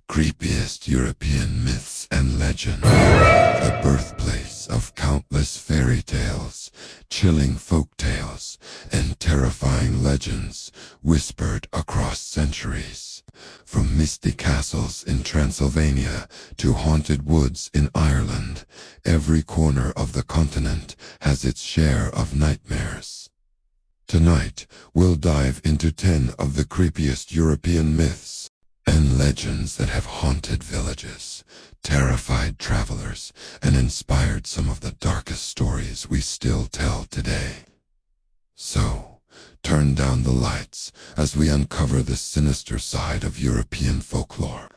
Creepiest European Myths and Legends, the birthplace of countless fairy tales, chilling folk tales, and terrifying legends whispered across centuries. From misty castles in Transylvania to haunted woods in Ireland, every corner of the continent has its share of nightmares. Tonight, we'll dive into 10 of the creepiest European myths and legends that have haunted villages, terrified travelers, and inspired some of the darkest stories we still tell today. So, turn down the lights as we uncover the sinister side of European folklore.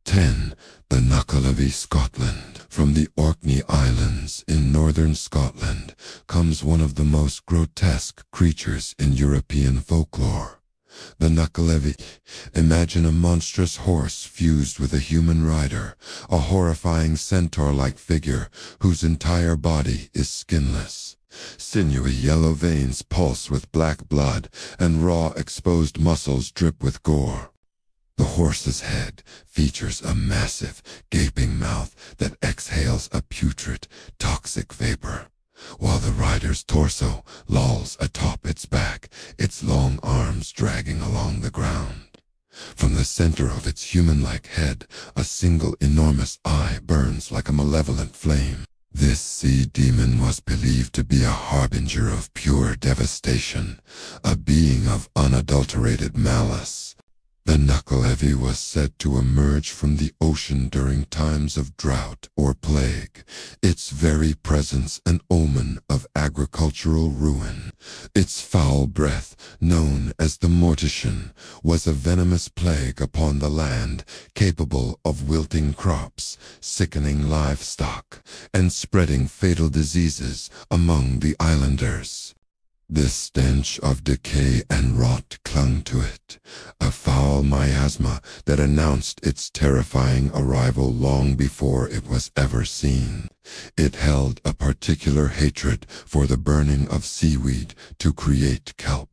10. The Nuckelavee, Scotland. From the Orkney Islands in northern Scotland comes one of the most grotesque creatures in European folklore. The Nuckelavee. Imagine a monstrous horse fused with a human rider, a horrifying centaur-like figure whose entire body is skinless. Sinewy yellow veins pulse with black blood, and raw exposed muscles drip with gore. The horse's head features a massive, gaping mouth that exhales a putrid, toxic vapor, while the rider's torso lolls atop its back, its long arms dragging along the ground. From the center of its human-like head, a single enormous eye burns like a malevolent flame. This sea demon was believed to be a harbinger of pure devastation, a being of unadulterated malice. The Nuckelavee was said to emerge from the ocean during times of drought or plague, its very presence an omen of agricultural ruin. Its foul breath, known as the mortician, was a venomous plague upon the land, capable of wilting crops, sickening livestock, and spreading fatal diseases among the islanders. The stench of decay and rot clung to it, a foul miasma that announced its terrifying arrival long before it was ever seen. It held a particular hatred for the burning of seaweed to create kelp,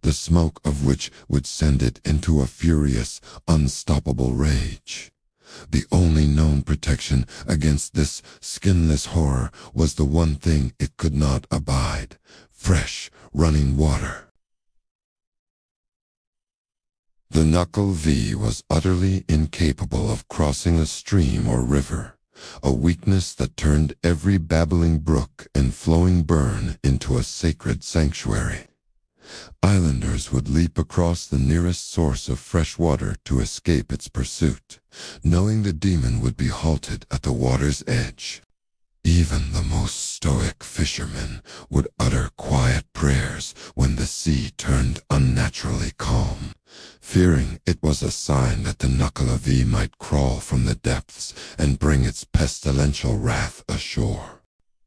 the smoke of which would send it into a furious, unstoppable rage. The only known protection against this skinless horror was the one thing it could not abide: fresh, running water. The Nuckelavee was utterly incapable of crossing a stream or river, a weakness that turned every babbling brook and flowing burn into a sacred sanctuary. Islanders would leap across the nearest source of fresh water to escape its pursuit, knowing the demon would be halted at the water's edge. Even the most stoic fishermen would utter quiet prayers when the sea turned unnaturally calm, fearing it was a sign that the Nuckelavee might crawl from the depths and bring its pestilential wrath ashore.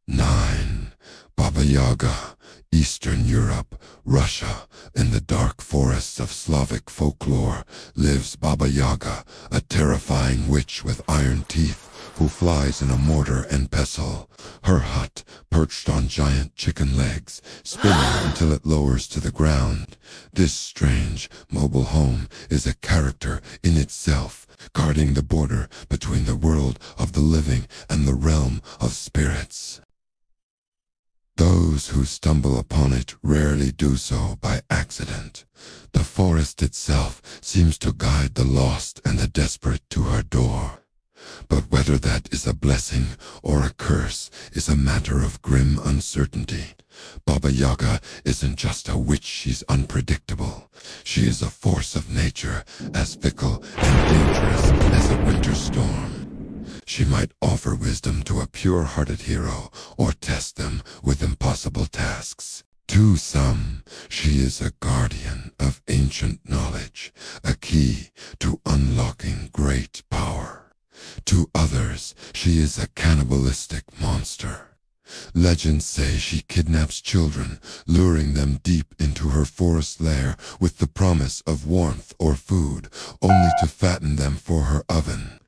9. Baba Yaga. Eastern Europe, Russia, in the dark forests of Slavic folklore, lives Baba Yaga, a terrifying witch with iron teeth, who flies in a mortar and pestle. Her hut, perched on giant chicken legs, spinning until it lowers to the ground. This strange, mobile home is a character in itself, guarding the border between the world of the living and the realm of spirits. Those who stumble upon it rarely do so by accident. The forest itself seems to guide the lost and the desperate to her door. But whether that is a blessing or a curse is a matter of grim uncertainty. Baba Yaga isn't just a witch, she's unpredictable. She is a force of nature, as fickle and dangerous as a winter storm. She might offer wisdom to a pure-hearted hero, or test them with impossible tasks. To some, she is a guardian of ancient knowledge, a key to unlocking great power. To others, she is a cannibalistic monster. Legends say she kidnaps children, luring them deep into her forest lair with the promise of warmth or food, only to fatten them for her oven.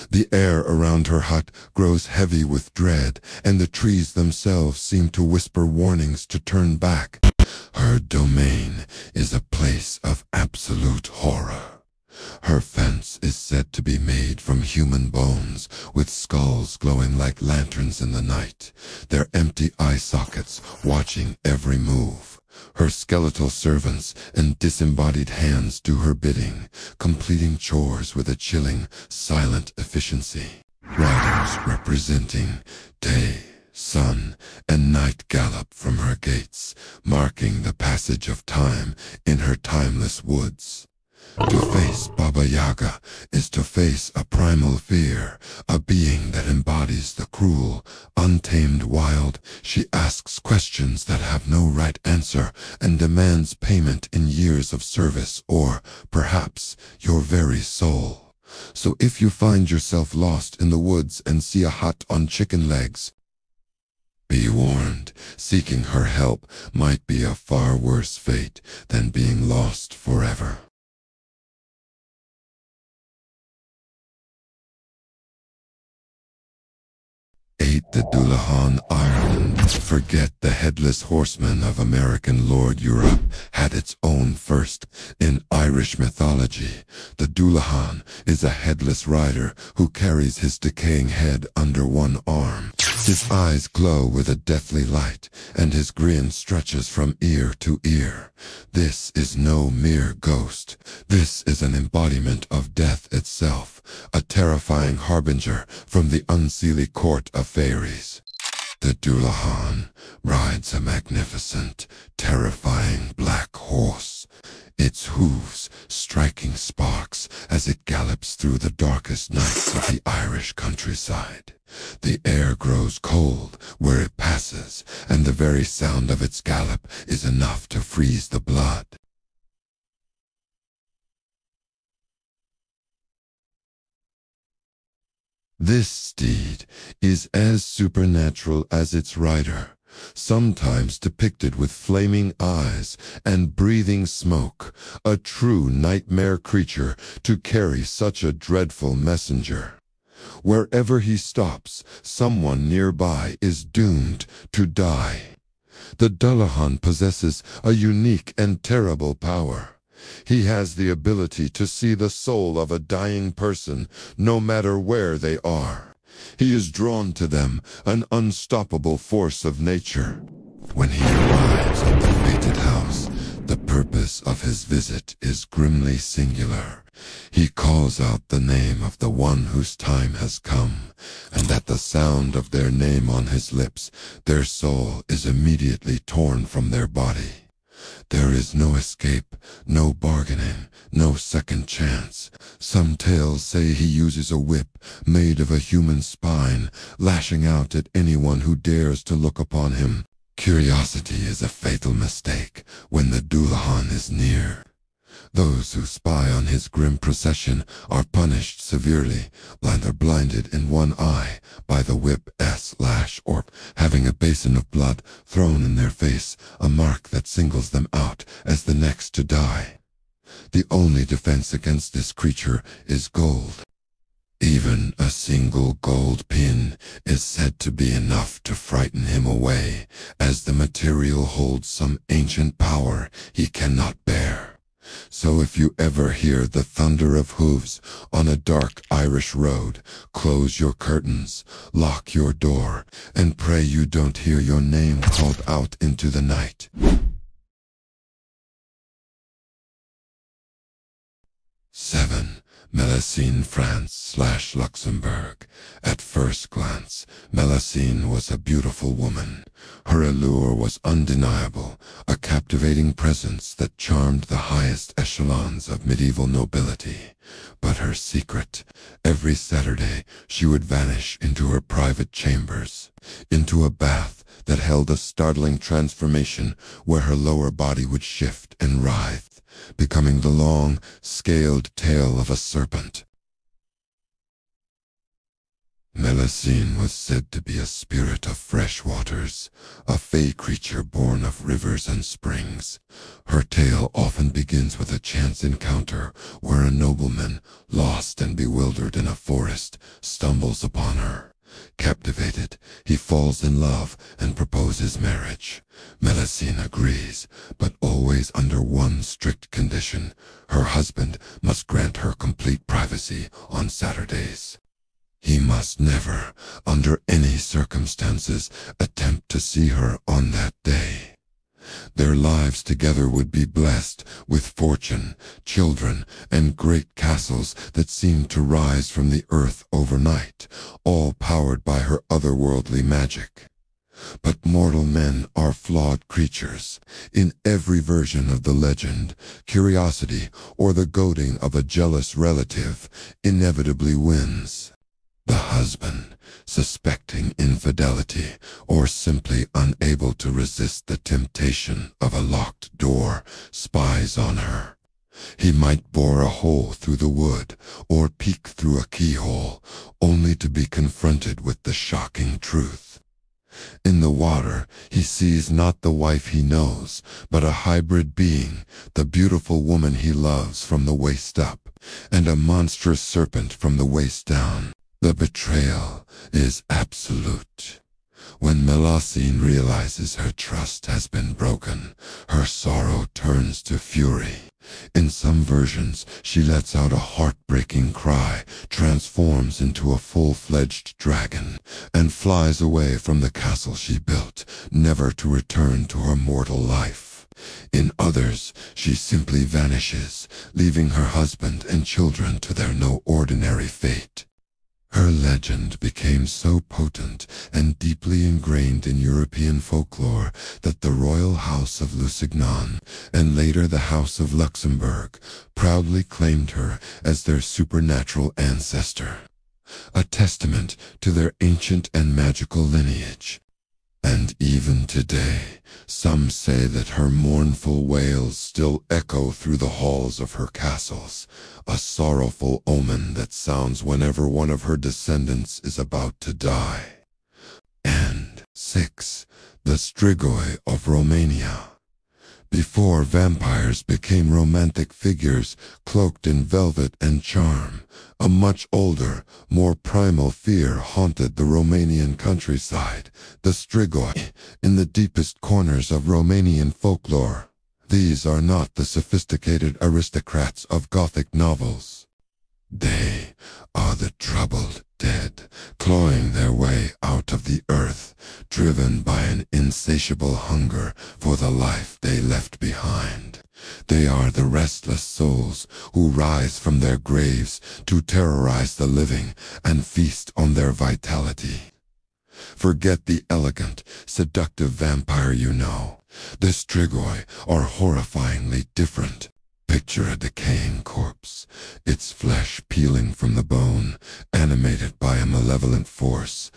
The air around her hut grows heavy with dread, and the trees themselves seem to whisper warnings to turn back. Her domain is a place of absolute horror. Her fence is said to be made from human bones, with skulls glowing like lanterns in the night, their empty eye sockets watching every move. Her skeletal servants and disembodied hands do her bidding, completing chores with a chilling, silent efficiency. Riders representing day, sun, and night gallop from her gates, marking the passage of time in her timeless woods. To face Baba Yaga is to face a primal fear, a being that embodies the cruel, untamed wild. She asks questions that have no right answer and demands payment in years of service or, perhaps, your very soul. So if you find yourself lost in the woods and see a hut on chicken legs, be warned, seeking her help might be a far worse fate than being lost forever. 8. The Dullahan Ireland. Forget the headless horseman of American Lord Europe had its own first. In Irish mythology, the Dullahan is a headless rider who carries his decaying head under one arm. His eyes glow with a deathly light, and his grin stretches from ear to ear. This is no mere ghost. This is an embodiment of death itself, a terrifying harbinger from the unseelie court of fairies. The Dullahan rides a magnificent, terrifying black horse, its hooves striking sparks as it gallops through the darkest nights of the Irish countryside. The air grows cold where it passes, and the very sound of its gallop is enough to freeze the blood. This steed is as supernatural as its rider, sometimes depicted with flaming eyes and breathing smoke, a true nightmare creature to carry such a dreadful messenger. Wherever he stops, someone nearby is doomed to die. The Dullahan possesses a unique and terrible power. He has the ability to see the soul of a dying person, no matter where they are. He is drawn to them, an unstoppable force of nature. When he arrives at the fated house, the purpose of his visit is grimly singular. He calls out the name of the one whose time has come, and at the sound of their name on his lips, their soul is immediately torn from their body. There is no escape, no bargaining, no second chance. Some tales say he uses a whip made of a human spine, lashing out at anyone who dares to look upon him. Curiosity is a fatal mistake when the Dullahan is near. Those who spy on his grim procession are punished severely, either blinded in one eye by the whip/lash or having a basin of blood thrown in their face, a mark that singles them out as the next to die. The only defense against this creature is gold. Even a single gold pin is said to be enough to frighten him away, as the material holds some ancient power he cannot bear. So if you ever hear the thunder of hooves on a dark Irish road, close your curtains, lock your door, and pray you don't hear your name called out into the night. 7. Melusine, France/Luxembourg. At first glance, Melusine was a beautiful woman. Her allure was undeniable, a captivating presence that charmed the highest echelons of medieval nobility. But her secret, every Saturday she would vanish into her private chambers, into a bath that held a startling transformation where her lower body would shift and writhe, becoming the long, scaled tail of a serpent. Melusine was said to be a spirit of fresh waters, a fey creature born of rivers and springs. Her tale often begins with a chance encounter where a nobleman, lost and bewildered in a forest, stumbles upon her. Captivated, he falls in love and proposes marriage. Melusine agrees, but always under one strict condition. Her husband must grant her complete privacy on Saturdays. He must never, under any circumstances, attempt to see her on that day. Their lives together would be blessed with fortune, children, and great castles that seemed to rise from the earth overnight, all powered by her otherworldly magic. But mortal men are flawed creatures. In every version of the legend, curiosity or the goading of a jealous relative inevitably wins. The husband, suspecting infidelity or simply unable to resist the temptation of a locked door, spies on her. He might bore a hole through the wood or peek through a keyhole, only to be confronted with the shocking truth. In the water, he sees not the wife he knows, but a hybrid being, the beautiful woman he loves from the waist up, and a monstrous serpent from the waist down. The betrayal is absolute. When Melusine realizes her trust has been broken, her sorrow turns to fury. In some versions, she lets out a heartbreaking cry, transforms into a full-fledged dragon, and flies away from the castle she built, never to return to her mortal life. In others, she simply vanishes, leaving her husband and children to their no ordinary fate. Her legend became so potent and deeply ingrained in European folklore that the royal house of Lusignan, and later the house of Luxembourg, proudly claimed her as their supernatural ancestor, a testament to their ancient and magical lineage. And even today, some say that her mournful wails still echo through the halls of her castles, a sorrowful omen that sounds whenever one of her descendants is about to die. And 6. The Strigoi of Romania. Before vampires became romantic figures cloaked in velvet and charm, a much older, more primal fear haunted the Romanian countryside, the Strigoi, in the deepest corners of Romanian folklore. These are not the sophisticated aristocrats of Gothic novels. They are the troubled dead, clawing their way out of the earth, driven by an insatiable hunger for the life they left behind. They are the restless souls who rise from their graves to terrorize the living and feast on their vitality. Forget the elegant, seductive vampire you know. The Strigoi are horrifyingly different. Picture a decaying corpse, its flesh peeling from the bone, animated by a malevolent force.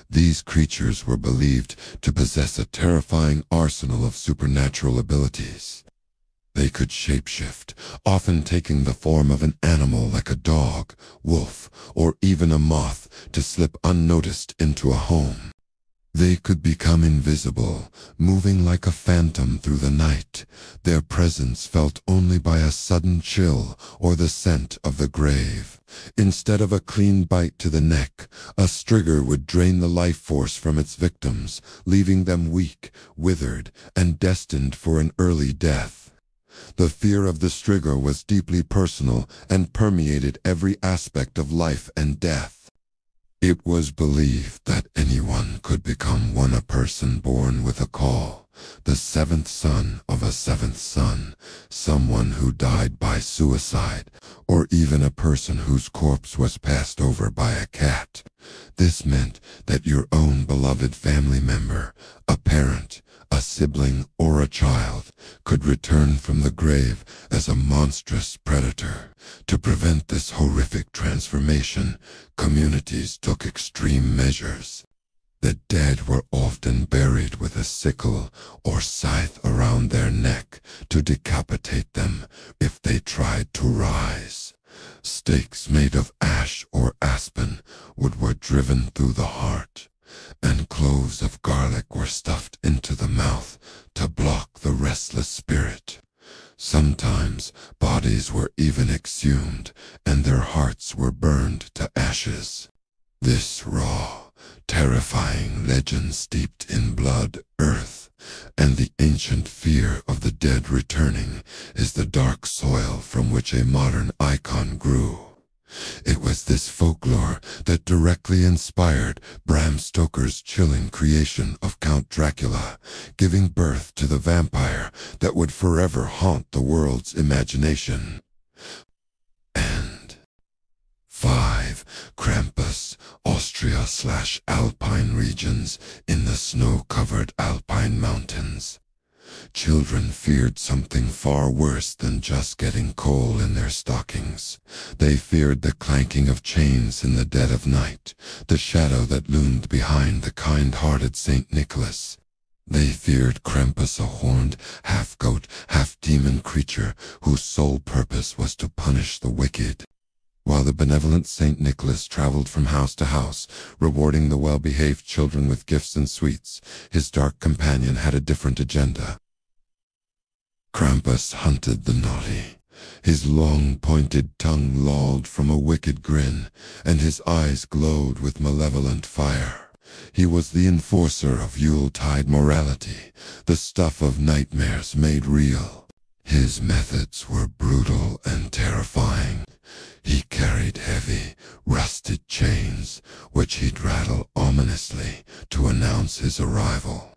These creatures were believed to possess a terrifying arsenal of supernatural abilities. They could shapeshift, often taking the form of an animal like a dog, wolf, or even a moth to slip unnoticed into a home. They could become invisible, moving like a phantom through the night, their presence felt only by a sudden chill or the scent of the grave. Instead of a clean bite to the neck, a Strigoi would drain the life force from its victims, leaving them weak, withered, and destined for an early death. The fear of the Strigoi was deeply personal and permeated every aspect of life and death. It was believed that anyone could become one, a person born with a call, the seventh son of a seventh son, someone who died by suicide, or even a person whose corpse was passed over by a cat. This meant that your own beloved family member, a parent, a sibling, or a child, could return from the grave as a monstrous predator. To prevent this horrific transformation, communities took extreme measures. The dead were often buried with a sickle or scythe around their neck to decapitate them if they tried to rise. Stakes made of ash or aspen wood were driven through the heart, and cloves of garlic were stuffed into the mouth to block the restless spirit. Sometimes bodies were even exhumed, and their hearts were burned to ashes. This raw, terrifying legend steeped in blood, earth, and the ancient fear of the dead returning is the dark soil from which a modern icon grew. It was this folklore that directly inspired Bram Stoker's chilling creation of Count Dracula, giving birth to the vampire that would forever haunt the world's imagination. And 5. Krampus, Austria/Alpine regions in the snow-covered Alpine mountains. Children feared something far worse than just getting coal in their stockings. They feared the clanking of chains in the dead of night, the shadow that loomed behind the kind-hearted St. Nicholas. They feared Krampus, a horned, half-goat, half-demon creature whose sole purpose was to punish the wicked. While the benevolent St. Nicholas traveled from house to house, rewarding the well-behaved children with gifts and sweets, his dark companion had a different agenda. Krampus hunted the naughty. His long, pointed tongue lolled from a wicked grin, and his eyes glowed with malevolent fire. He was the enforcer of Yuletide morality, the stuff of nightmares made real. His methods were brutal and terrifying. He carried heavy, rusted chains, which he'd rattle ominously to announce his arrival.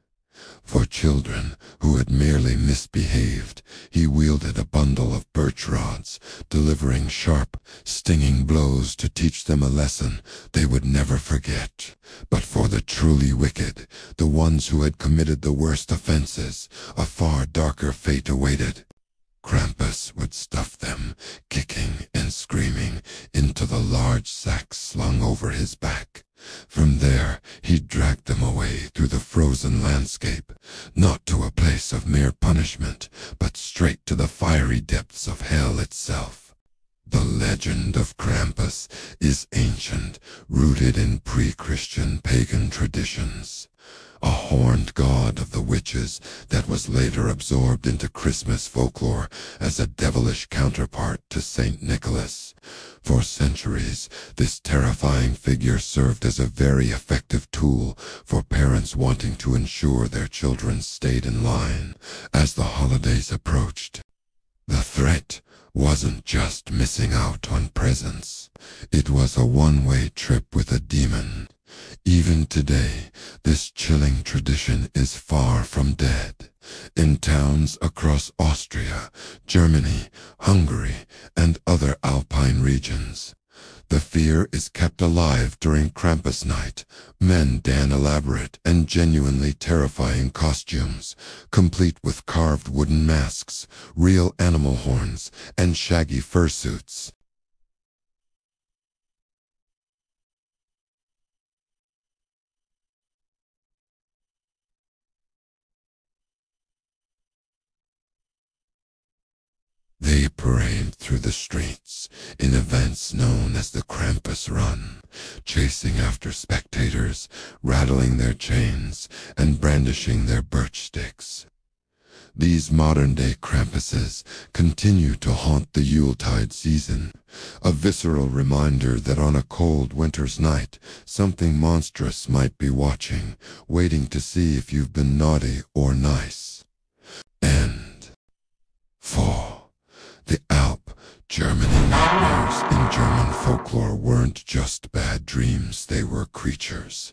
For children who had merely misbehaved, he wielded a bundle of birch rods, delivering sharp, stinging blows to teach them a lesson they would never forget. But for the truly wicked, the ones who had committed the worst offenses, a far darker fate awaited. Krampus would stuff them, kicking and screaming, into the large sack slung over his back. From there, he dragged them away through the frozen landscape, not to a place of mere punishment, but straight to the fiery depths of hell itself. The legend of Krampus is ancient, rooted in pre-Christian pagan traditions. A horned god of the witches that was later absorbed into Christmas folklore as a devilish counterpart to St. Nicholas. For centuries, this terrifying figure served as a very effective tool for parents wanting to ensure their children stayed in line as the holidays approached. The threat wasn't just missing out on presents. It was a one-way trip with a demon. Even today, this chilling tradition is far from dead. In towns across Austria, Germany, Hungary, and other Alpine regions, the fear is kept alive during Krampus night. Men don elaborate and genuinely terrifying costumes, complete with carved wooden masks, real animal horns, and shaggy fursuits. They parade through the streets in events known as the Krampus Run, chasing after spectators, rattling their chains, and brandishing their birch sticks. These modern-day Krampuses continue to haunt the Yuletide season, a visceral reminder that on a cold winter's night, something monstrous might be watching, waiting to see if you've been naughty or nice. And 4. The Alp, Germany nightmares in German folklore weren't just bad dreams, they were creatures.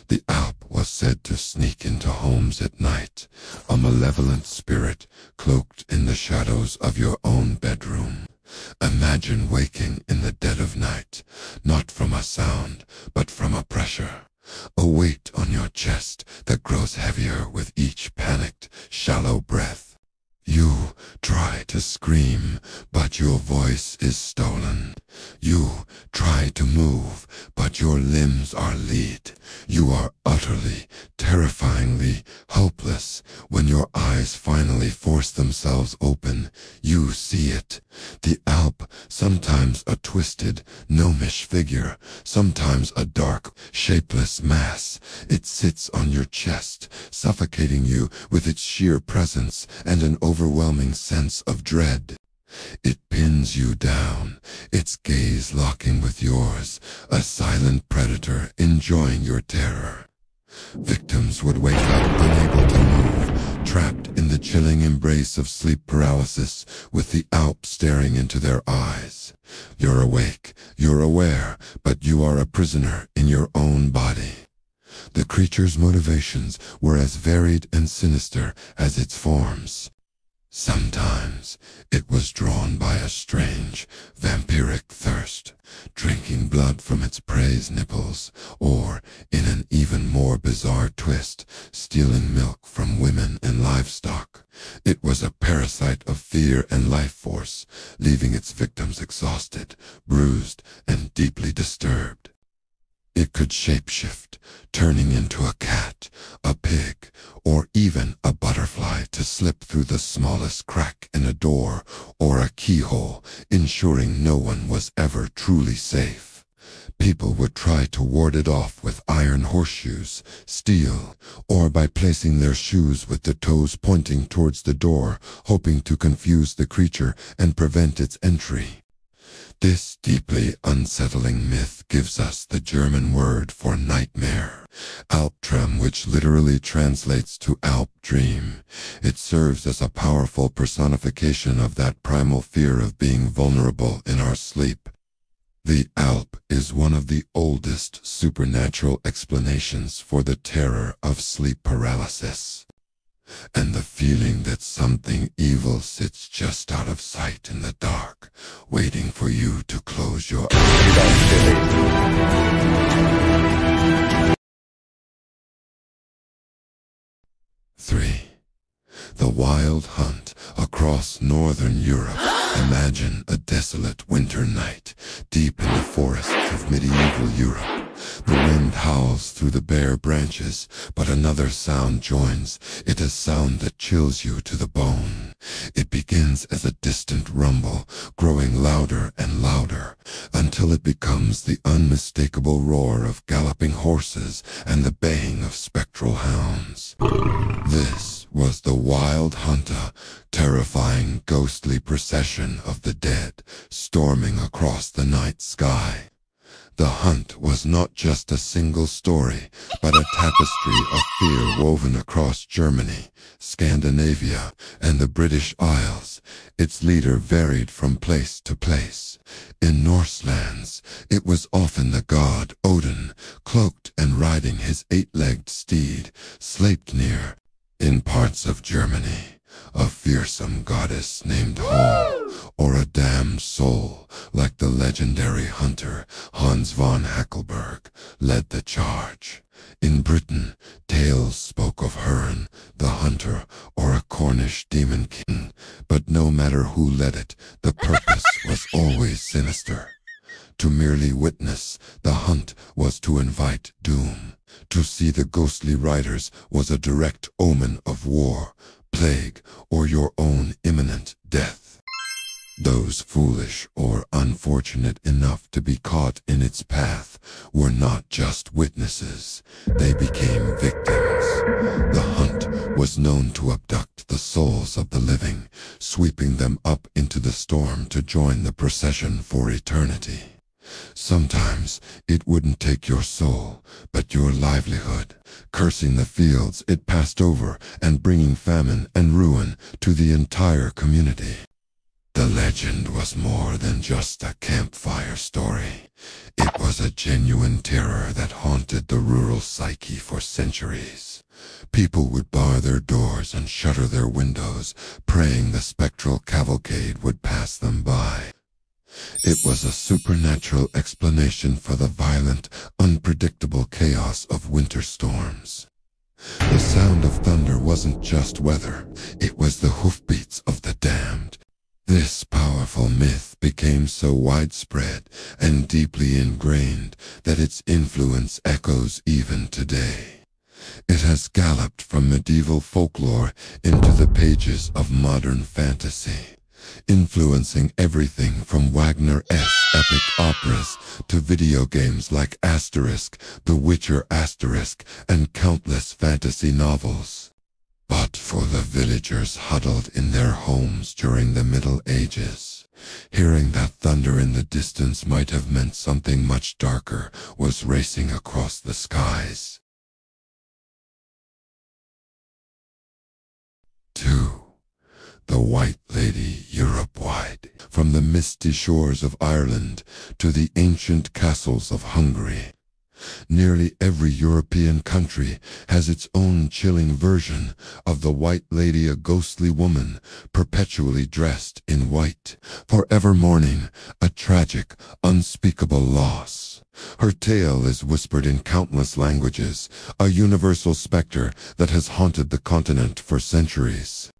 The Alp was said to sneak into homes at night, a malevolent spirit cloaked in the shadows of your own bedroom. Imagine waking in the dead of night, not from a sound, but from a pressure. A weight on your chest that grows heavier with each panicked, shallow breath. You try to scream, but your voice is stolen. You try to move, but your limbs are lead. You are utterly, terrifyingly helpless. When your eyes finally force themselves open, you see it. The Alp, sometimes a twisted, gnomish figure, sometimes a dark, shapeless mass. It sits on your chest, suffocating you with its sheer presence and an overwhelming sense of dread. It pins you down, its gaze locking with yours, a silent predator enjoying your terror. Victims would wake up unable to move, trapped in the chilling embrace of sleep paralysis, with the Alp staring into their eyes. You're awake, you're aware, but you are a prisoner in your own body. The creature's motivations were as varied and sinister as its forms. Sometimes it was drawn by a strange, vampiric thirst, drinking blood from its prey's nipples, or, in an even more bizarre twist, stealing milk from women and livestock. It was a parasite of fear and life force, leaving its victims exhausted, bruised, and deeply disturbed. It could shapeshift, turning into a cat, a pig, or even a butterfly to slip through the smallest crack in a door or a keyhole, ensuring no one was ever truly safe. People would try to ward it off with iron horseshoes, steel, or by placing their shoes with the toes pointing towards the door, hoping to confuse the creature and prevent its entry. This deeply unsettling myth gives us the German word for nightmare, Albtraum, which literally translates to Alp dream. It serves as a powerful personification of that primal fear of being vulnerable in our sleep. The Alp is one of the oldest supernatural explanations for the terror of sleep paralysis. And the feeling that something evil sits just out of sight in the dark, waiting for you to close your eyes. 3. The Wild Hunt across northern Europe. Imagine a desolate winter night, deep in the forests of medieval Europe. The wind howls through the bare branches, but another sound joins. It is a sound that chills you to the bone. It begins as a distant rumble, growing louder and louder, until it becomes the unmistakable roar of galloping horses and the baying of spectral hounds. This was the Wild Hunter, terrifying ghostly procession of the dead, storming across the night sky. The hunt was not just a single story, but a tapestry of fear woven across Germany, Scandinavia, and the British Isles. Its leader varied from place to place. In Norse lands, it was often the god Odin, cloaked and riding his 8-legged steed, Sleipnir. In parts of Germany, a fearsome goddess named Hol, or a damned soul, like the legendary hunter Hans von Hackelberg, led the charge. In Britain, tales spoke of Herne, the hunter, or a Cornish demon king, but no matter who led it, the purpose was always sinister. To merely witness the hunt was to invite doom. To see the ghostly riders was a direct omen of war, plague, or your own imminent death. Those foolish or unfortunate enough to be caught in its path were not just witnesses, they became victims. The hunt was known to abduct the souls of the living, sweeping them up into the storm to join the procession for eternity. Sometimes it wouldn't take your soul, but your livelihood, cursing the fields it passed over and bringing famine and ruin to the entire community. The legend was more than just a campfire story. It was a genuine terror that haunted the rural psyche for centuries. People would bar their doors and shutter their windows, praying the spectral cavalcade would pass them by. It was a supernatural explanation for the violent, unpredictable chaos of winter storms. The sound of thunder wasn't just weather, it was the hoofbeats of the damned. This powerful myth became so widespread and deeply ingrained that its influence echoes even today. It has galloped from medieval folklore into the pages of modern fantasy, influencing everything from Wagner-esque epic operas to video games like Asterisk, The Witcher Asterisk, and countless fantasy novels. But for the villagers huddled in their homes during the Middle Ages, hearing that thunder in the distance might have meant something much darker was racing across the skies. 2. The White Lady Europe-wide. From the misty shores of Ireland to the ancient castles of Hungary, nearly every European country has its own chilling version of the White Lady, a ghostly woman perpetually dressed in white, forever mourning a tragic, unspeakable loss. Her tale is whispered in countless languages, a universal specter that has haunted the continent for centuries.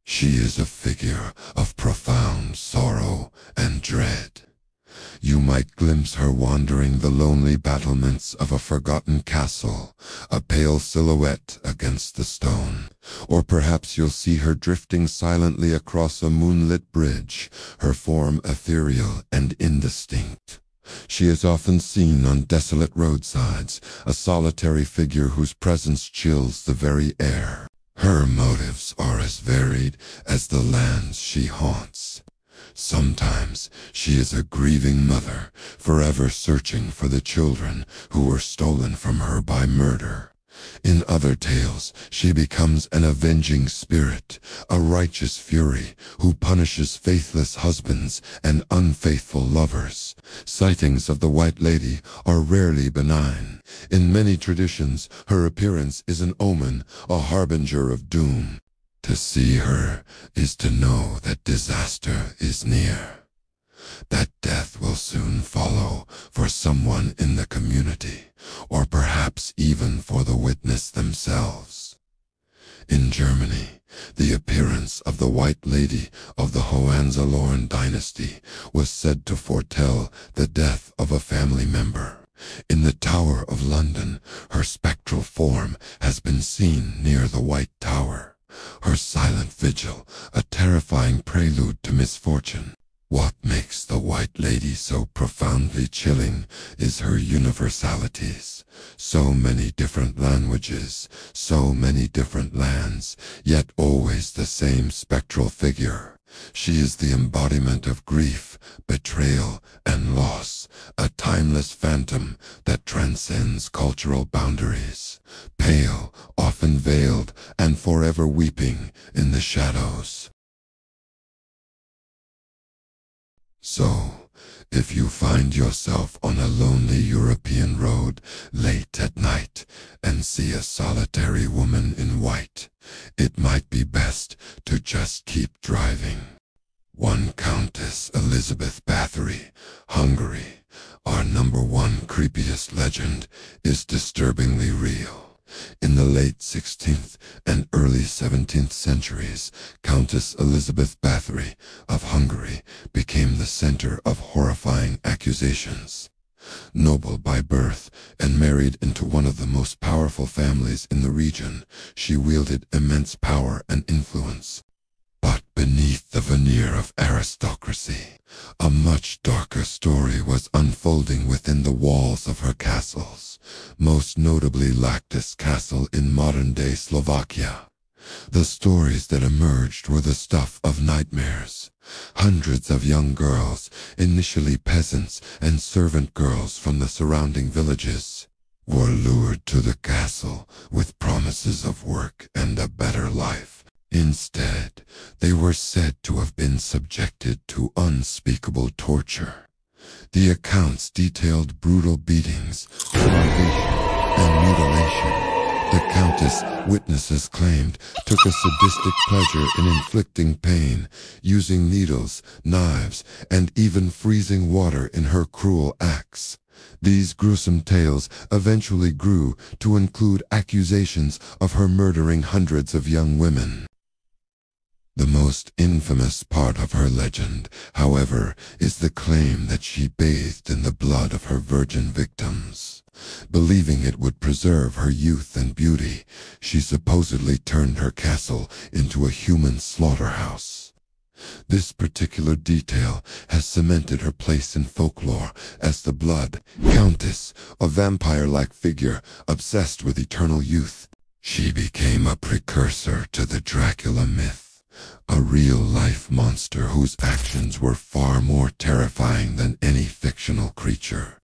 She is a figure of profound sorrow and dread. You might glimpse her wandering the lonely battlements of a forgotten castle, a pale silhouette against the stone. Or perhaps you'll see her drifting silently across a moonlit bridge, her form ethereal and indistinct. She is often seen on desolate roadsides, a solitary figure whose presence chills the very air. Her motives are as varied as the lands she haunts. Sometimes she is a grieving mother, forever searching for the children who were stolen from her by murder. In other tales, she becomes an avenging spirit, a righteous fury who punishes faithless husbands and unfaithful lovers. Sightings of the White Lady are rarely benign. In many traditions, her appearance is an omen, a harbinger of doom. To see her is to know that disaster is near, that death will soon follow for someone in the community, or perhaps even for the witness themselves. In Germany, the appearance of the White Lady of the Hohenzollern dynasty was said to foretell the death of a family member. In the Tower of London, her spectral form has been seen near the White Tower, her silent vigil a terrifying prelude to misfortune. What makes the White Lady so profoundly chilling is her universalities. So many different languages, so many different lands, yet always the same spectral figure. She is the embodiment of grief, betrayal, and loss, a timeless phantom that transcends cultural boundaries. Pale, often veiled, and forever weeping in the shadows. So, if you find yourself on a lonely European road late at night and see a solitary woman in white, it might be best to just keep driving. 1. Countess Báthory, Hungary. Our #1 creepiest legend is disturbingly real. In the late 16th and early 17th centuries, Countess Báthory of Hungary became the center of horrifying accusations. Noble by birth and married into one of the most powerful families in the region, she wielded immense power and influence. But beneath the veneer of aristocracy, a much darker story was unfolding within the walls of her castles, most notably Lactus Castle in modern-day Slovakia. The stories that emerged were the stuff of nightmares. Hundreds of young girls, initially peasants and servant girls from the surrounding villages, were lured to the castle with promises of work and a better life. Instead, they were said to have been subjected to unspeakable torture. The accounts detailed brutal beatings, starvation, and mutilation. The Countess, witnesses claimed, took a sadistic pleasure in inflicting pain, using needles, knives, and even freezing water in her cruel acts. These gruesome tales eventually grew to include accusations of her murdering hundreds of young women. The most infamous part of her legend, however, is the claim that she bathed in the blood of her virgin victims. Believing it would preserve her youth and beauty, she supposedly turned her castle into a human slaughterhouse. This particular detail has cemented her place in folklore as the Blood Countess, a vampire-like figure obsessed with eternal youth. She became a precursor to the Dracula myth, a real-life monster whose actions were far more terrifying than any fictional creature.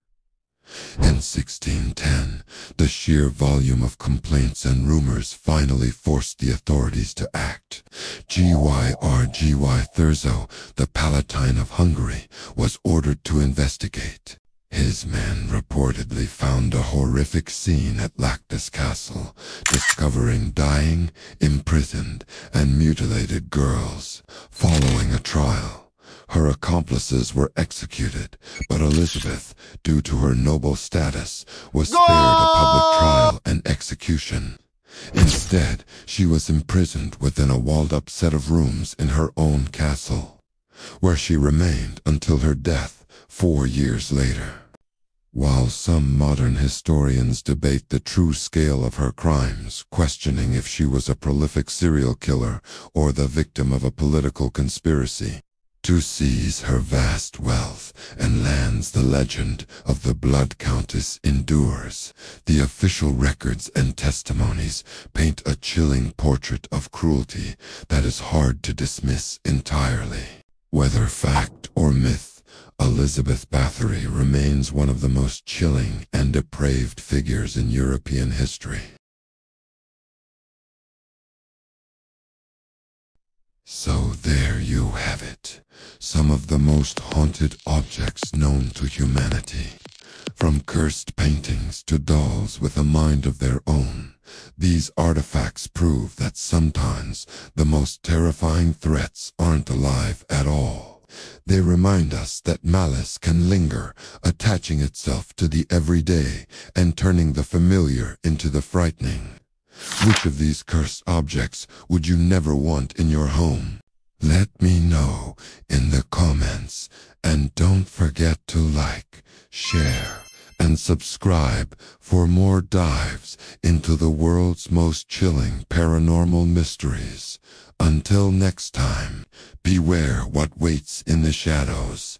In 1610, the sheer volume of complaints and rumors finally forced the authorities to act. György Thurzo, the Palatine of Hungary, was ordered to investigate. His men reportedly found a horrific scene at Lactus Castle, discovering dying, imprisoned, and mutilated girls. Following a trial, her accomplices were executed, but Elizabeth, due to her noble status, was spared a public trial and execution. Instead, she was imprisoned within a walled-up set of rooms in her own castle, where she remained until her death 4 years later. While some modern historians debate the true scale of her crimes, questioning if she was a prolific serial killer or the victim of a political conspiracy to seize her vast wealth and lands, the legend of the Blood Countess endures. The official records and testimonies paint a chilling portrait of cruelty that is hard to dismiss entirely. Whether fact or myth, Elizabeth Báthory remains one of the most chilling and depraved figures in European history. So there you have it, some of the most haunted objects known to humanity. From cursed paintings to dolls with a mind of their own, these artifacts prove that sometimes the most terrifying threats aren't alive at all. They remind us that malice can linger, attaching itself to the everyday and turning the familiar into the frightening. Which of these cursed objects would you never want in your home? Let me know in the comments, and don't forget to like, share, and subscribe for more dives into the world's most chilling paranormal mysteries. Until next time, beware what waits in the shadows.